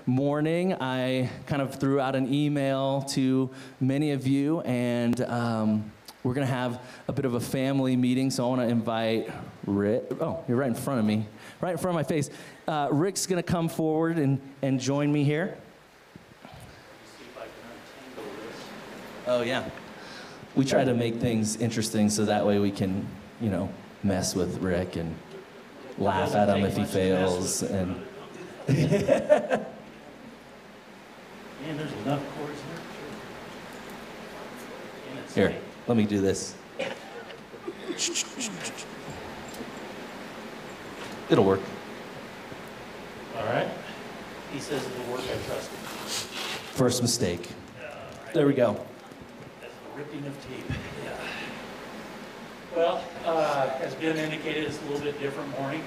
morning, I kind of threw out an email to many of you, and we're going to have a bit of a family meeting, so I want to invite Rick. Oh, you're right in front of me, right in front of my face. Rick's going to come forward and join me here. See if I can untangle this. Oh, yeah. We try to make things interesting so that way we can, mess with Rick and laugh at him if he fails. And Man, there's enough cords there. Here, let me do this. It'll work. All right. He says it'll work, I trust him. First mistake. There we go. That's the ripping of tape. Yeah. Well, as Ben indicated, it's a little bit different morning.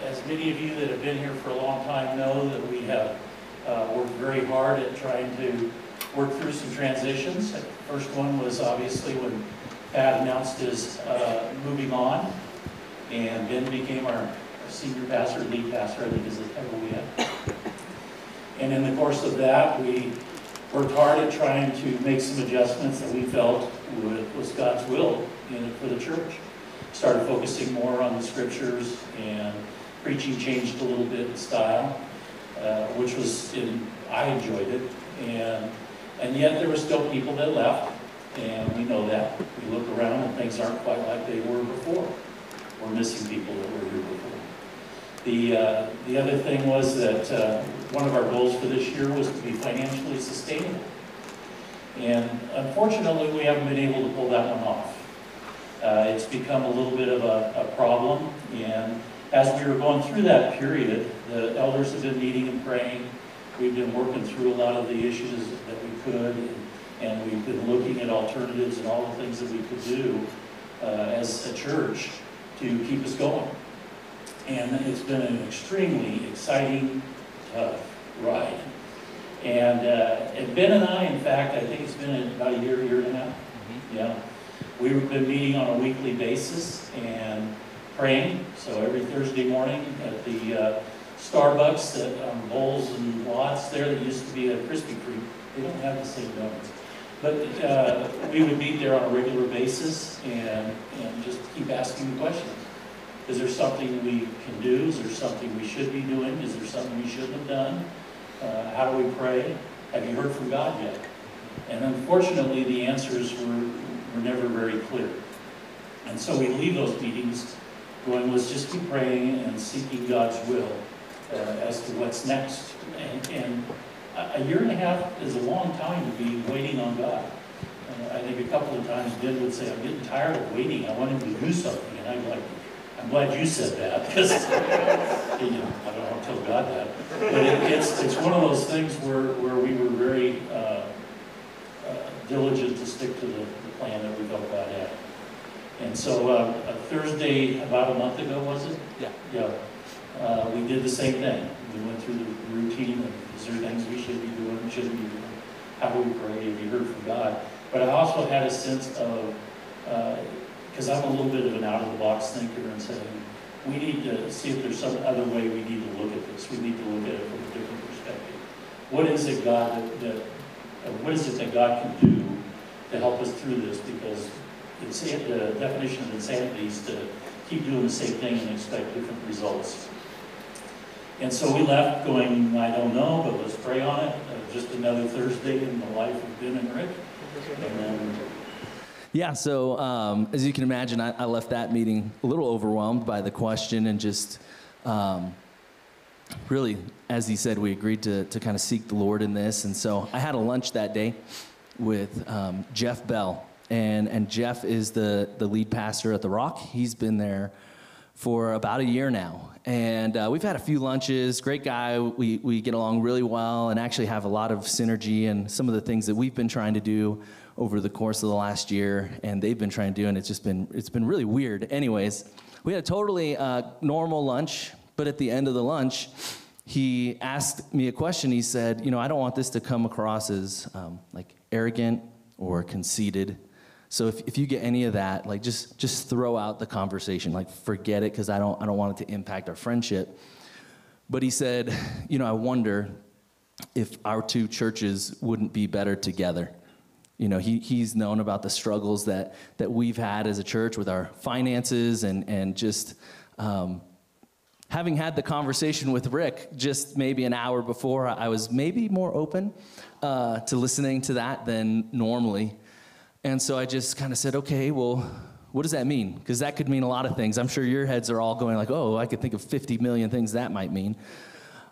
As many of you that have been here for a long time know that we have worked very hard at trying to work through some transitions. The first one was obviously when Pat announced his moving on, and Ben became our senior pastor, lead pastor, I think is the title we had. And in the course of that, we worked hard at trying to make some adjustments that we felt was God's will for the church. Started focusing more on the scriptures, and preaching changed a little bit in style, which was, I enjoyed it. And yet there were still people that left, and we know that. We look around and things aren't quite like they were before. We're missing people that were here before. The other thing was that one of our goals for this year was to be financially sustainable. And unfortunately, we haven't been able to pull that one off. It's become a little bit of a problem, and as we were going through that period, the elders have been meeting and praying. We've been working through a lot of the issues that we could, and we've been looking at alternatives and all the things that we could do as a church to keep us going. And it's been an extremely exciting, tough ride. And Ben and I, in fact, I think it's been about a year and a half. Mm-hmm. Yeah. We've been meeting on a weekly basis and praying. So every Thursday morning at the Starbucks that Bowles and Watts there, that used to be a Krispy Kreme. They don't have the same donuts. But we would meet there on a regular basis and just keep asking the questions. Is there something we can do? Is there something we should be doing? Is there something we shouldn't have done? How do we pray? Have you heard from God yet? And unfortunately, the answers were never very clear. And so we leave those meetings going, let's just keep praying and seeking God's will as to what's next. And a year and a half is a long time to be waiting on God. I think a couple of times Ben would say, I'm getting tired of waiting. I want him to do something. And I'm like, I'm glad you said that, because I don't want to tell God that. But it's one of those things where we were very diligent to stick to the plan that we felt God had. And so a Thursday, about a month ago, was it? Yeah. We did the same thing. We went through the routine of, is there things we should be doing, shouldn't be doing? How do we pray? Have you heard from God? But I also had a sense of, because I'm a little bit of an out-of-the-box thinker, and saying, we need to see if there's some other way we need to look at this. We need to look at it from a different perspective. What is it, what is it that God can do to help us through this? Because the definition of insanity is to keep doing the same thing and expect different results. And so we left going, I don't know, but let's pray on it. Just another Thursday in the life of Ben and Rick. And then, yeah, so as you can imagine, I left that meeting a little overwhelmed by the question, and just really, as he said, we agreed to kind of seek the Lord in this. And so I had a lunch that day with Jeff Bell, and Jeff is the lead pastor at The Rock. He's been there for about a year now, and we've had a few lunches. Great guy. We get along really well and actually have a lot of synergy, and some of the things that we've been trying to do over the course of the last year, and they've been trying to do, and it's been really weird. Anyways, we had a totally normal lunch, but at the end of the lunch, he asked me a question. He said, I don't want this to come across as like arrogant or conceited. So if you get any of that, like just throw out the conversation, like forget it, because I don't want it to impact our friendship. But he said, I wonder if our two churches wouldn't be better together. He's known about the struggles that we've had as a church with our finances and just having had the conversation with Rick just maybe an hour before, I was maybe more open to listening to that than normally. And so I just kind of said, okay, well, what does that mean? Because that could mean a lot of things. I'm sure your heads are all going like, oh, I could think of 50 million things that might mean.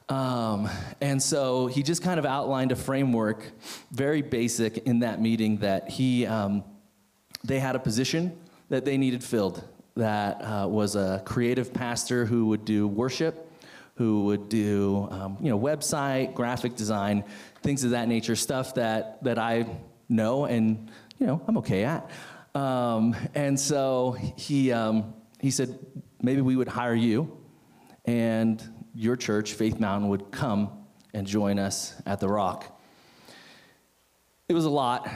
And so he just kind of outlined a framework, very basic in that meeting, that they had a position that they needed filled. That was a creative pastor who would do worship, who would do website, graphic design, things of that nature, stuff that I know and I'm okay at. And so he said maybe we would hire you, and your church, Faith Mountain, would come and join us at the Rock. It was a lot.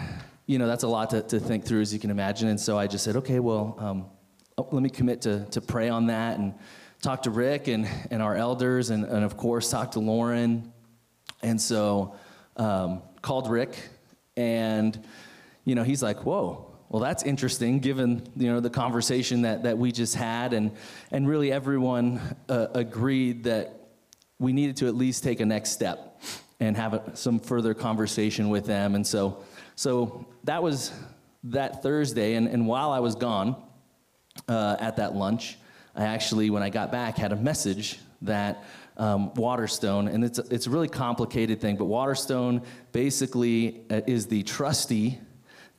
That's a lot to think through, as you can imagine. And so I just said, okay, well, let me commit to pray on that and talk to Rick and our elders and of course, talk to Lauren. And so called Rick, and, he's like, whoa. Well, that's interesting, given the conversation that we just had, and really everyone agreed that we needed to at least take a next step and have some further conversation with them. And so that was that Thursday, and while I was gone at that lunch, I actually, when I got back, had a message that Waterstone, and it's a really complicated thing, but Waterstone basically is the trustee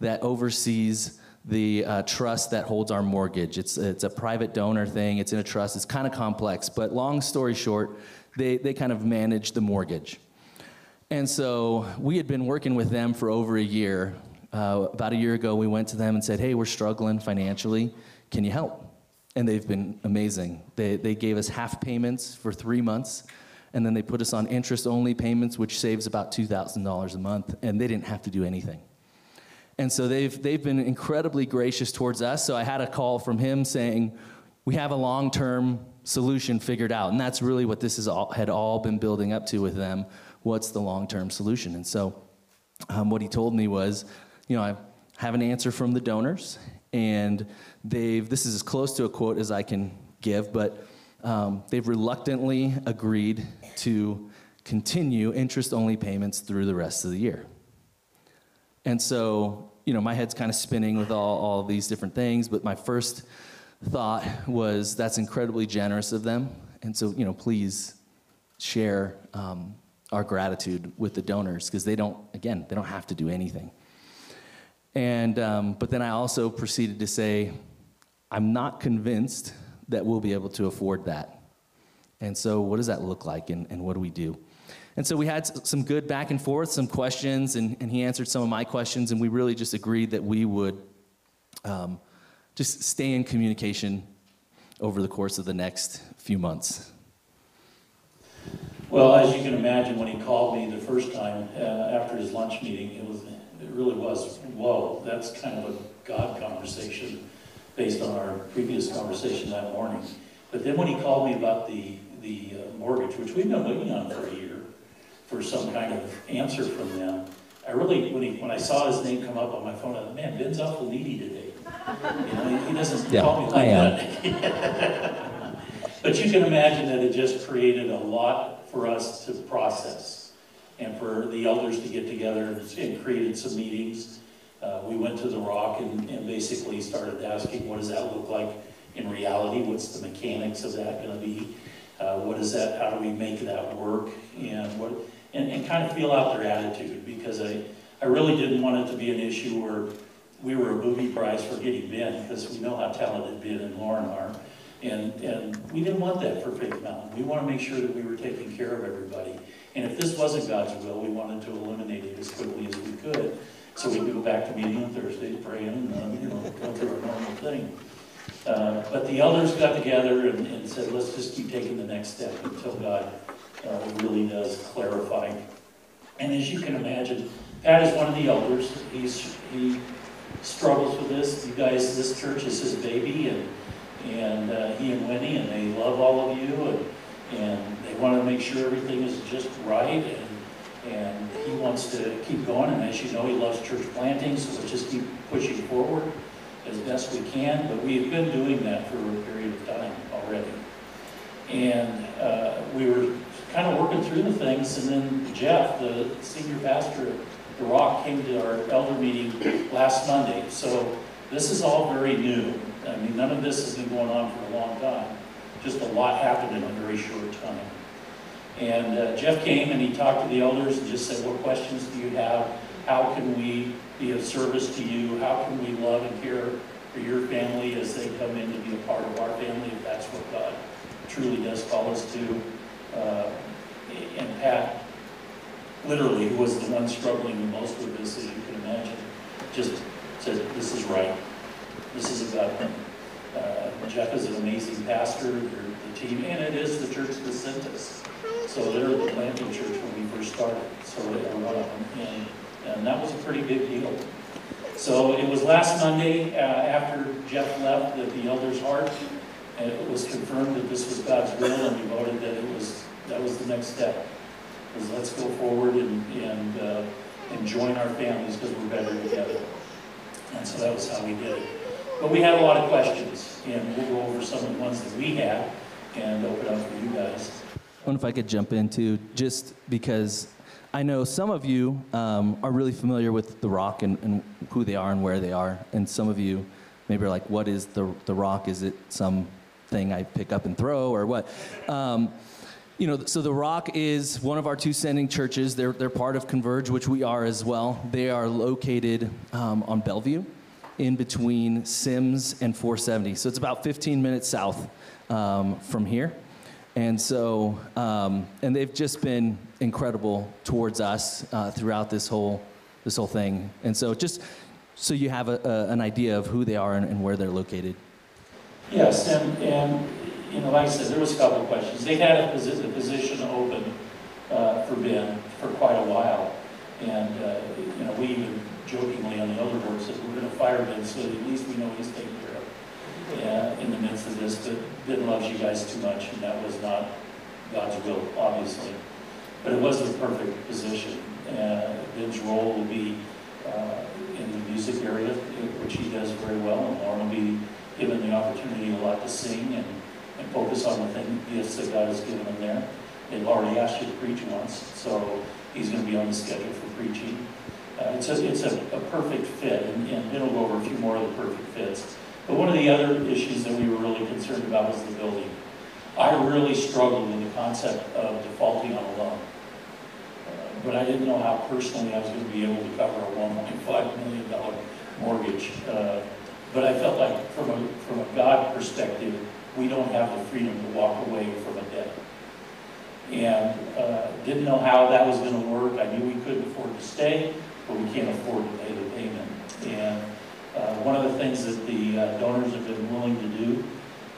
that oversees the trust that holds our mortgage. It's a private donor thing. It's in a trust. It's kind of complex, but long story short, they kind of manage the mortgage. And so we had been working with them for over a year. About a year ago, we went to them and said, hey, we're struggling financially. Can you help? And they've been amazing. They gave us half payments for 3 months, and then they put us on interest-only payments, which saves about $2,000 a month, and they didn't have to do anything. And so they've been incredibly gracious towards us. So I had a call from him saying, we have a long-term solution figured out. And that's really what this had all been building up to with them. What's the long-term solution? And so what he told me was, I have an answer from the donors, and this is as close to a quote as I can give, but they've reluctantly agreed to continue interest-only payments through the rest of the year. And so, my head's kind of spinning with all of these different things, but my first thought was that's incredibly generous of them. And so, please share our gratitude with the donors, because they don't have to do anything. And but then I also proceeded to say, I'm not convinced that we'll be able to afford that. And so what does that look like, and what do we do? And so we had some good back and forth, some questions, and he answered some of my questions, and we really just agreed that we would just stay in communication over the course of the next few months. Well, as you can imagine, when he called me the first time after his lunch meeting, it really was, whoa, that's kind of a God conversation based on our previous conversation that morning. But then when he called me about the mortgage, which we've been waiting on for a year, for some kind of answer from them, I really, when I saw his name come up on my phone, I thought, man, Ben's awful needy today. He doesn't call me like that. But you can imagine that it just created a lot for us to process, and for the elders to get together and created some meetings. We went to the Rock and basically started asking, what does that look like in reality? What's the mechanics of that going to be? What is that? How do we make that work? And kind of feel out their attitude, because I really didn't want it to be an issue where we were a booby prize for getting Ben, because we know how talented Ben and Lauren are. And we didn't want that for Faith Mountain. We want to make sure that we were taking care of everybody. And if this wasn't God's will, we wanted to eliminate it as quickly as we could, so we could go back to meeting on Thursday, praying, and go through our normal thing. But the elders got together and said, let's just keep taking the next step until God really does clarify. And as you can imagine, Pat is one of the elders. He struggles with this. You guys, this church is his baby, and he and Winnie, and they love all of you, And they want to make sure everything is just right, and he wants to keep going. And as you know, he loves church planting, so let's just keep pushing forward as best we can. But we have been doing that for a period of time already. And we were kind of working through the things, and then Jeff, the senior pastor at The Rock, came to our elder meeting last Monday. So this is all very new. I mean, none of this has been going on for a long time. Just a lot happened in a very short time. And Jeff came and he talked to the elders and just said, what questions do you have? How can we be of service to you? How can we love and care for your family as they come in to be a part of our family, if that's what God truly does call us to? And Pat, literally, who was the one struggling the most with this, as you can imagine, just said, this is right. This is about him. Jeff is an amazing pastor, they're the team, and it is the church that sent us. So they're the planting church when we first started. So they are one of them, and that was a pretty big deal. So it was last Monday after Jeff left that the elders' heart, and it was confirmed that this was God's will, and we voted that that was the next step. Was let's go forward and join our families because we're better together. And so that was how we did it. But we had a lot of questions, and we'll go over some of the ones that we had and open up for you guys. I wonder if I could jump into, just because I know some of you are really familiar with The Rock and who they are and where they are, and some of you maybe are like, what is The Rock? Is it something I pick up and throw, or what? So The Rock is one of our two sending churches. They're part of Converge, which we are as well. They are located on Bellevue, in between Sims and 470. So it's about 15 minutes south from here. And so, and they've just been incredible towards us throughout this whole thing. And so just so you have an idea of who they are and where they're located. Yes, and like I said, there was a couple of questions. They had a position open for Ben for quite a while. And, we even jokingly on the elder board said, we're going to fire Ben so that at least we know he's taken care of in the midst of this. But Ben loves you guys too much, and that was not God's will, obviously. But it was the perfect position. Ben's role will be in the music area, which he does very well, and Lauren will be given the opportunity a lot to sing and focus on the gifts that God has given him there. They've already asked you to preach once, so he's going to be on the schedule for preaching. It's a perfect fit, and Ben will go over a few more of the perfect fits. But one of the other issues that we were really concerned about was the building. I really struggled with the concept of defaulting on a loan. But I didn't know how personally I was going to be able to cover a $1.5 million mortgage. But I felt like from a God perspective, we don't have the freedom to walk away from a debt. And didn't know how that was going to work. I knew we couldn't afford to stay, but we can't afford to pay the payment. And one of the things that the donors have been willing to do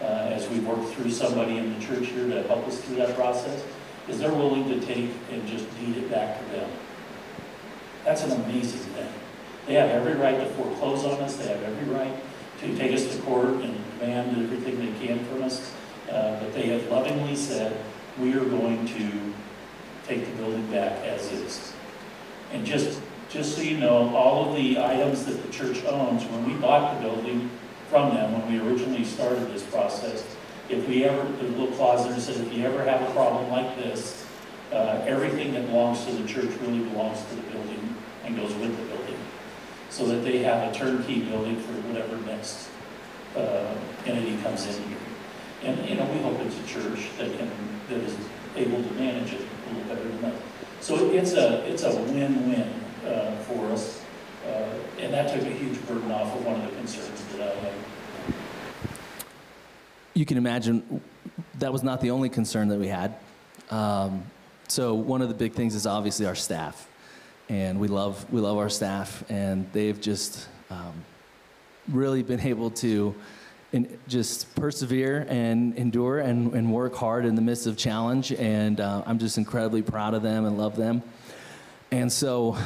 as we work through somebody in the church here to help us through that process is they're willing to take and just deed it back to them. That's an amazing thing. They have every right to foreclose on us. They have every right to take us to court and demand everything they can from us. But they have lovingly said, we are going to take the building back as is. And just so you know, all of the items that the church owns, when we bought the building from them, when we originally started this process, if we ever, the little clause there said, if you ever have a problem like this, everything that belongs to the church really belongs to the building and goes with the building. So that they have a turnkey building for whatever next entity comes in here. And, we hope it's a church that is able to manage it a little better than that. So it's a win-win for us. And that took a huge burden off of one of the concerns that I had. You can imagine that was not the only concern that we had. So one of the big things is obviously our staff. And we love our staff, and they've just really been able to just persevere and endure and work hard in the midst of challenge. And I'm just incredibly proud of them and love them. And so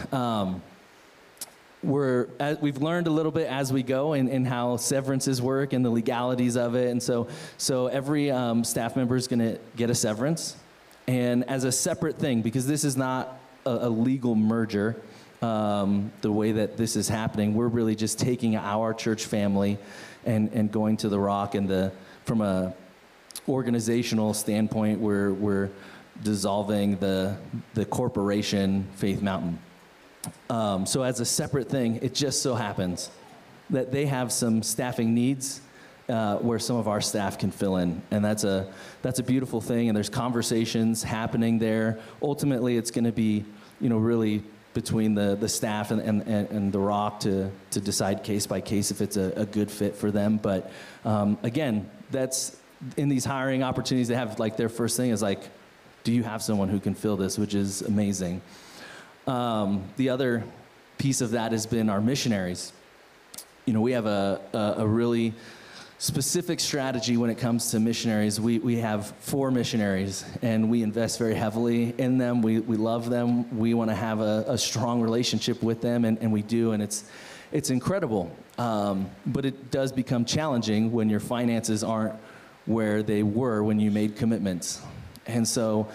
we've learned a little bit as we go in how severances work and the legalities of it. And so every staff member is going to get a severance. And as a separate thing, because this is not a legal merger, the way that this is happening, we're really just taking our church family and going to the Rock. And from a organizational standpoint, we're dissolving the corporation Faith Mountain. So as a separate thing, it just so happens that they have some staffing needs where some of our staff can fill in. And that's a beautiful thing, and there's conversations happening there. Ultimately, it's going to be, really between the staff and the Rock to decide case by case if it's a good fit for them. But again, that's in these hiring opportunities, they have their first thing is do you have someone who can fill this, which is amazing. The other piece of that has been our missionaries. We have a really specific strategy when it comes to missionaries. We have 4 missionaries, and we invest very heavily in them. We love them. We want to have a strong relationship with them, and we do, and it's incredible. But it does become challenging when your finances aren't where they were when you made commitments. And so,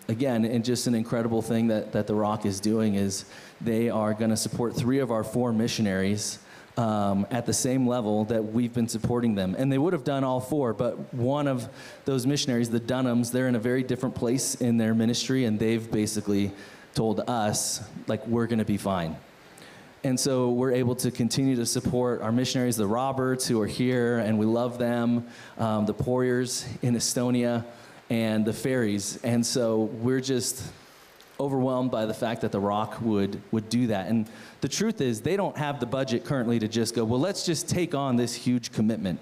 again, and just an incredible thing that the Rock is doing is they are going to support 3 of our 4 missionaries at the same level that we've been supporting them. And they would have done all 4, but one of those missionaries, the Dunhams, they're in a very different place in their ministry, and they've basically told us, we're going to be fine. And so we're able to continue to support our missionaries, the Roberts, who are here, and we love them, the Poiriers in Estonia, and the Ferries. And so we're just overwhelmed by the fact that the Rock would do that. And the truth is, they don't have the budget currently to just go, well, let's just take on this huge commitment.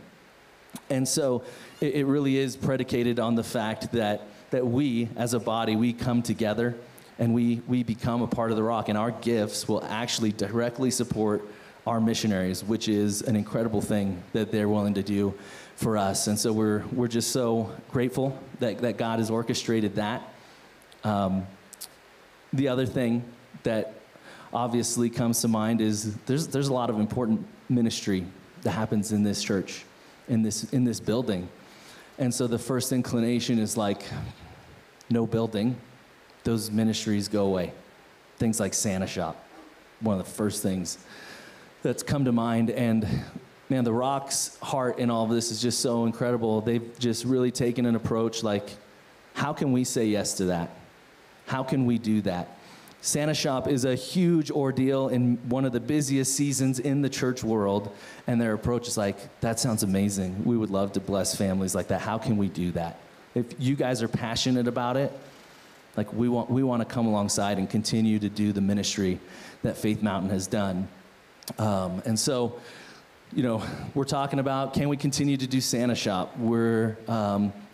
And so it really is predicated on the fact that we, as a body, we come together and we become a part of the Rock, and our gifts will actually directly support our missionaries, which is an incredible thing that they're willing to do for us. And so we're just so grateful that God has orchestrated that. The other thing that obviously comes to mind is there's a lot of important ministry that happens in this church, in this building. And so the first inclination is no building, those ministries go away. Things like Santa Shop, one of the first things that's come to mind. And man, the Rock's heart in all of this is just so incredible. They've just really taken an approach how can we say yes to that? How can we do that? Santa Shop is a huge ordeal in one of the busiest seasons in the church world, and their approach is that sounds amazing. We would love to bless families like that. How can we do that? If you guys are passionate about it, we want to come alongside and continue to do the ministry that Faith Mountain has done. And so, we're talking about, can we continue to do Santa Shop?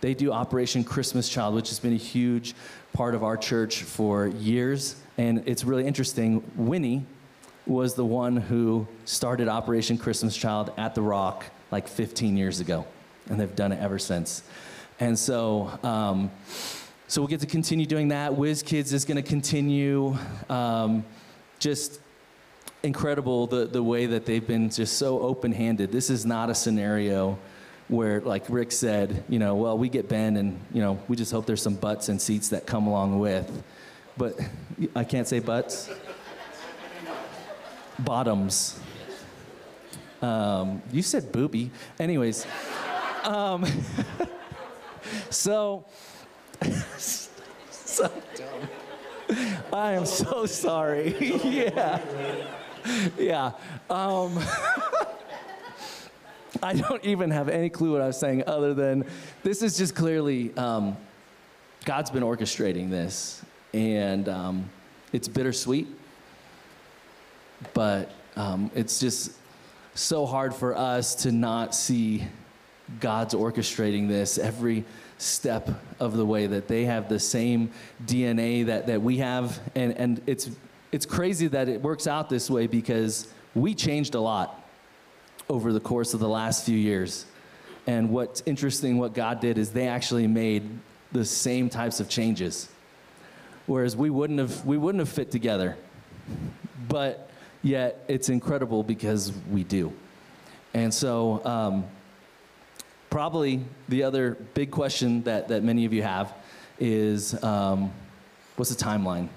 They do Operation Christmas Child, which has been a huge part of our church for years. And it's really interesting. Winnie was the one who started Operation Christmas Child at the Rock 15 years ago. And they've done it ever since. And so, we'll get to continue doing that. Whiz Kids is going to continue. Just incredible the way that they've been just so open-handed. This is not a scenario where, like Rick said, well, we get Ben and, we just hope there's some butts and seats that come along with. But I can't say butts. Bottoms. You said booby. Anyways. So dumb. I am so sorry. Yeah. I don't even have any clue what I was saying other than this is just clearly God's been orchestrating this, and it's bittersweet, but it's just so hard for us to not see God's orchestrating this every step of the way, that they have the same DNA that we have, and it's crazy that it works out this way because we changed a lot over the course of the last few years. And what's interesting, what God did is they actually made the same types of changes, whereas we wouldn't have fit together. But yet it's incredible because we do. And so probably the other big question that many of you have is, what's the timeline?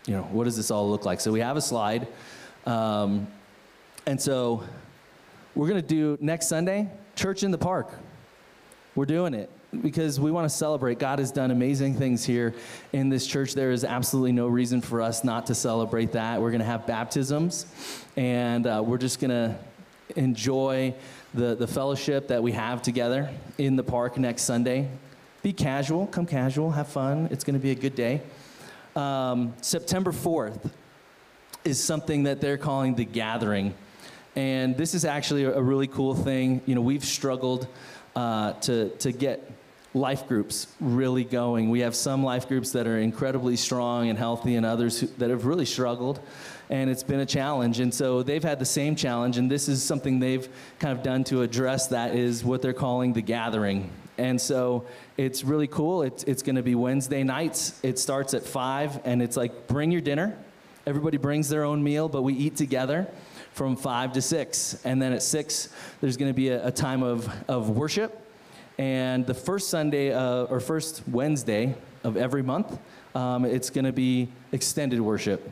You know, what does this all look like? So we have a slide. And so we're going to do next Sunday, Church in the Park. We're doing it because we want to celebrate. God has done amazing things here in this church. There is absolutely no reason for us not to celebrate that. We're going to have baptisms, and we're just going to enjoy the fellowship that we have together in the park next Sunday. Be casual, come casual, have fun. It's going to be a good day. September 4th is something that they're calling the Gathering. And this is actually a really cool thing. You know, we've struggled to get life groups really going. We have some life groups that are incredibly strong and healthy, and others that have really struggled, and it's been a challenge. And so they've had the same challenge, and this is something they've kind of done to address that, is what they're calling the Gathering. And so it's really cool. It's going to be Wednesday nights. It starts at 5, and it's like, bring your dinner. Everybody brings their own meal, but we eat together from 5 to 6. And then at 6, there's going to be a time of worship. And the first Sunday or first Wednesday of every month, it's going to be extended worship.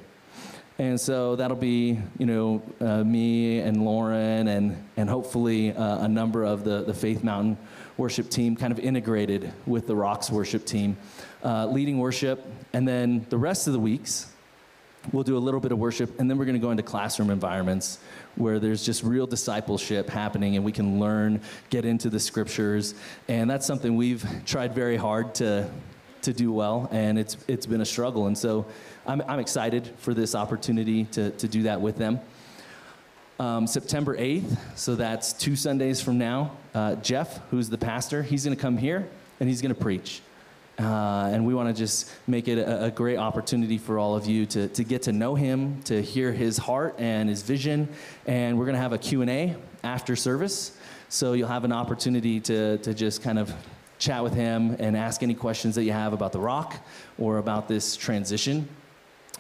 And so that'll be, you know, me and Lauren and hopefully a number of the Faith Mountain worship team kind of integrated with the Rocks worship team, leading worship. And then the rest of the weeks, we'll do a little bit of worship, and then we're going to go into classroom environments where there's just real discipleship happening, and we can learn, get into the scriptures. And that's something we've tried very hard to do well, and it's been a struggle. And so I'm excited for this opportunity to do that with them. September 8th, so that's 2 Sundays from now, Jeff, who's the pastor, he's going to come here, and he's going to preach. And we want to just make it a great opportunity for all of you to get to know him, to hear his heart and his vision. And we're going to have a Q&A after service. So you'll have an opportunity to just kind of chat with him and ask any questions that you have about the Rock or about this transition.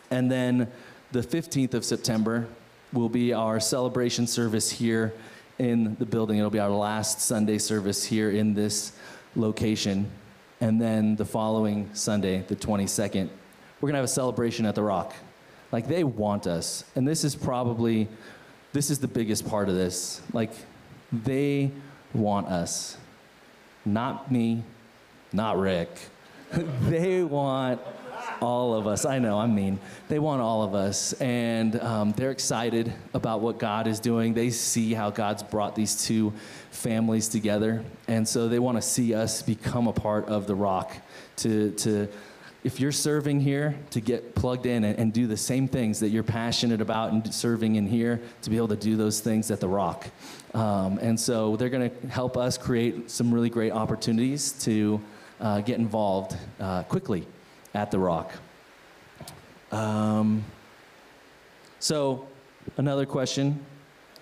And then the 15th of September will be our celebration service here in the building. It'll be our last Sunday service here in this location. And then the following Sunday, the 22nd, we're going to have a celebration at the Rock. Like, they want us. And this is the biggest part of this. Like, they want us. Not me, not Rick. They want all of us. I know, I'm mean. They want all of us. And they're excited about what God is doing. They see how God's brought these two families together. And so they want to see us become a part of the Rock. If you're serving here, to get plugged in and do the same things that you're passionate about and serving in here, to be able to do those things at the Rock. And so they're going to help us create some really great opportunities to get involved quickly at the Rock. So another question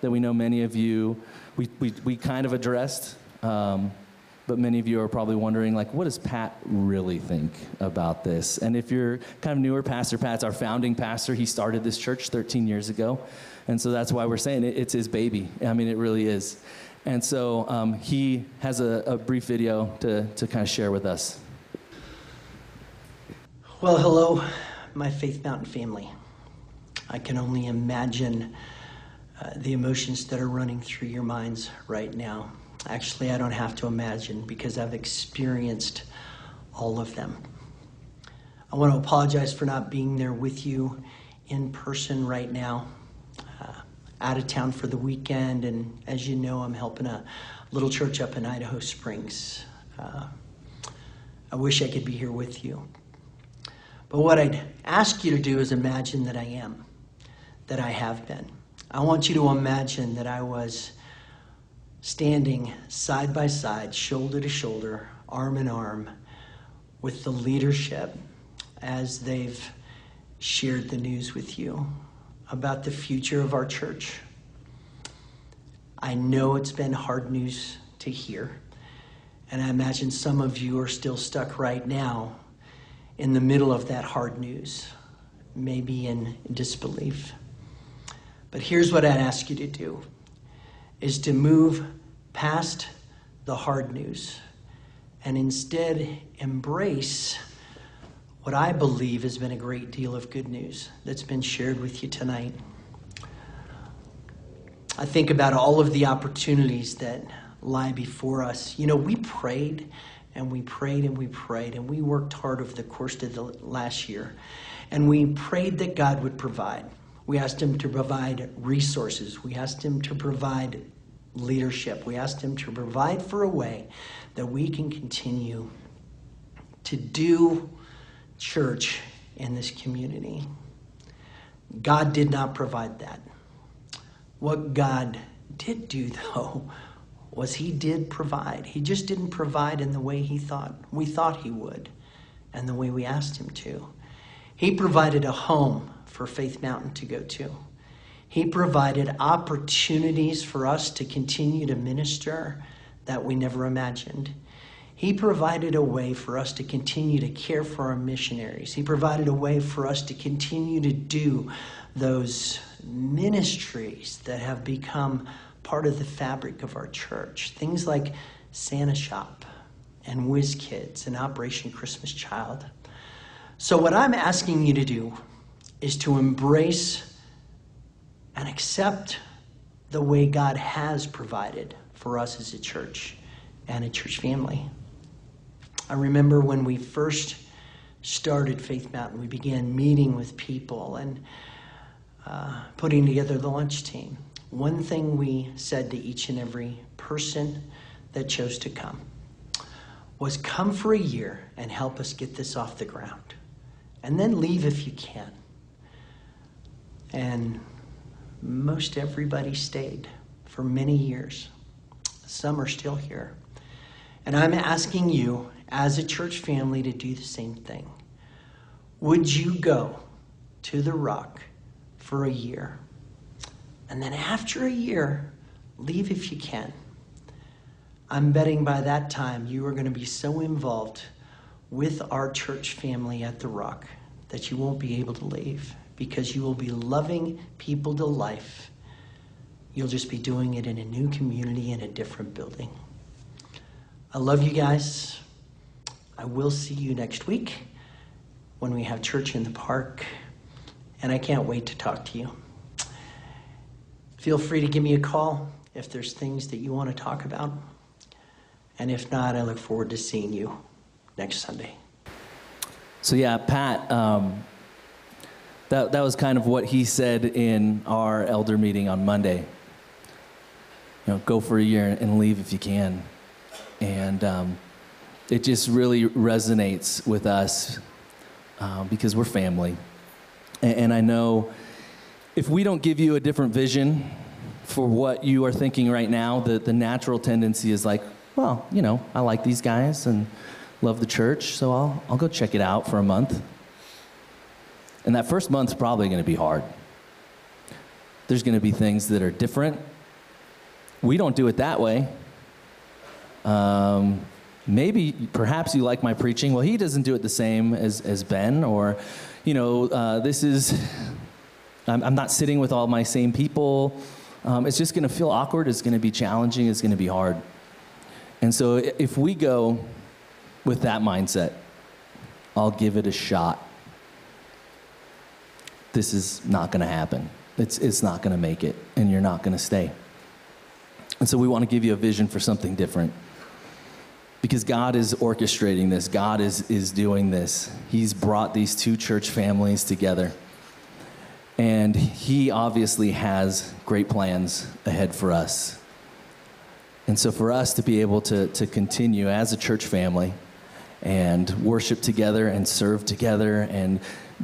that we know many of you, we kind of addressed, but many of you are probably wondering, like, what does Pat really think about this? And if you're kind of newer, Pastor Pat's our founding pastor. He started this church 13 years ago, and so that's why we're saying it's his baby. I mean, it really is. And so he has a brief video to kind of share with us. Well, hello, my Faith Mountain family. I can only imagine the emotions that are running through your minds right now. Actually, I don't have to imagine because I've experienced all of them. I want to apologize for not being there with you in person right now. Out of town for the weekend, and as you know, I'm helping a little church up in Idaho Springs. I wish I could be here with you. But what I'd ask you to do is imagine that I am, that I have been. I want you to imagine that I was standing side by side, shoulder to shoulder, arm in arm with the leadership as they've shared the news with you about the future of our church. I know it's been hard news to hear, and I imagine some of you are still stuck right now in the middle of that hard news, maybe in disbelief. But here's what I'd ask you to do, is to move past the hard news and instead embrace what I believe has been a great deal of good news that's been shared with you tonight. I think about all of the opportunities that lie before us. You know, we prayed and we prayed and we prayed, and we worked hard over the course of the last year. And we prayed that God would provide. We asked him to provide resources. We asked him to provide leadership. We asked him to provide for a way that we can continue to do church in this community. God did not provide that. What God did do, though, was he did provide. He just didn't provide in the way we thought he would, and the way we asked him to. He provided a home for Faith Mountain to go to. He provided opportunities for us to continue to minister that we never imagined. He provided a way for us to continue to care for our missionaries. He provided a way for us to continue to do those ministries that have become part of the fabric of our church. Things like Santa Shop and Whiz Kids and Operation Christmas Child. So what I'm asking you to do is to embrace and accept the way God has provided for us as a church and a church family. I remember when we first started Faith Mountain, we began meeting with people and putting together the lunch team. One thing we said to each and every person that chose to come was, come for a year and help us get this off the ground. And then leave if you can. And most everybody stayed for many years. Some are still here. And I'm asking you, as a church family, to do the same thing. Would you go to the Rock for a year? And then after a year, leave if you can. I'm betting by that time you are going to be so involved with our church family at the Rock that you won't be able to leave, because you will be loving people to life. You'll just be doing it in a new community, in a different building. I love you guys. I will see you next week when we have church in the park, and I can't wait to talk to you. Feel free to give me a call if there's things that you want to talk about. And if not, I look forward to seeing you next Sunday. So yeah, Pat, that was kind of what he said in our elder meeting on Monday. You know, go for a year and leave if you can. And it just really resonates with us because we're family. And I know if we don't give you a different vision for what you are thinking right now, the natural tendency is like, well, you know, I like these guys and love the church, so I'll go check it out for a month. And that first month's probably going to be hard. There's going to be things that are different. We don't do it that way. Perhaps you like my preaching. Well, he doesn't do it the same as Ben, or, you know, I'm not sitting with all my same people. It's just going to feel awkward. It's going to be challenging. It's going to be hard. And so if we go with that mindset, I'll give it a shot, this is not going to happen. It's not going to make it, and you're not going to stay. And so we want to give you a vision for something different, because God is orchestrating this. God is doing this. He's brought these two church families together, and he obviously has great plans ahead for us. And so for us to be able to continue as a church family and worship together and serve together and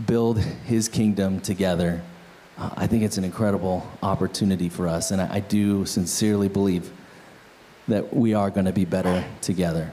build his kingdom together, I think it's an incredible opportunity for us. And I do sincerely believe that we are going to be better together.